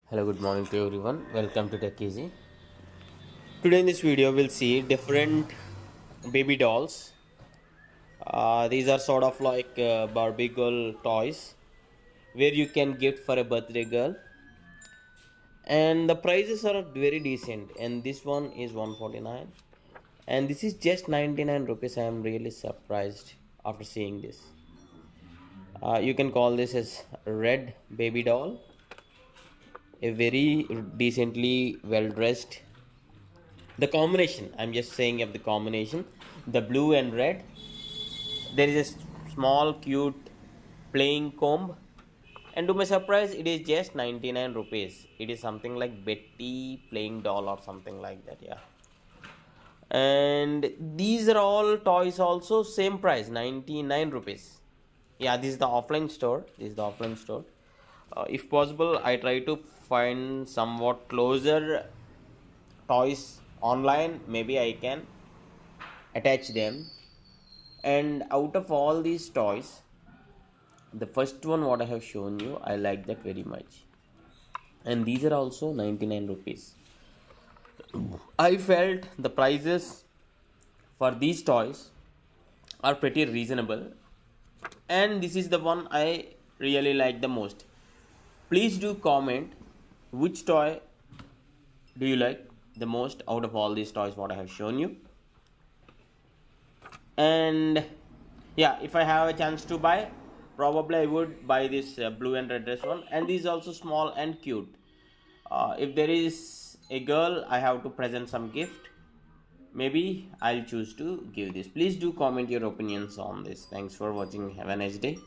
Hello, good morning to everyone. Welcome to Tech Easy. Today in this video, we'll see different baby dolls. These are sort of like Barbie girl toys where you can gift for a birthday girl, and the prices are very decent. And this one is 149, and this is just 99 rupees. I am really surprised after seeing this. You can call this as red baby doll, a very decently well dressed. The combination, I'm just saying of the combination, the blue and red. There is a small cute playing comb, and to my surprise it is just 99 rupees. It is something like Betty playing doll or something like that, yeah. And these are all toys also same price, 99 rupees. Yeah, this is the offline store. If possible, I try to find somewhat closer toys online. Maybe I can attach them. And out of all these toys, the first one what I have shown you, I like that very much. And these are also 99 rupees. I felt the prices for these toys are pretty reasonable, and this is the one I really like the most. Please do comment which toy do you like the most out of all these toys what I have shown you. And yeah, if I have a chance to buy, probably I would buy this blue and red dress one, and this is also small and cute. If there is a girl I have to present some gift, maybe I'll choose to give this. Please do comment your opinions on this. Thanks for watching. Have a nice day.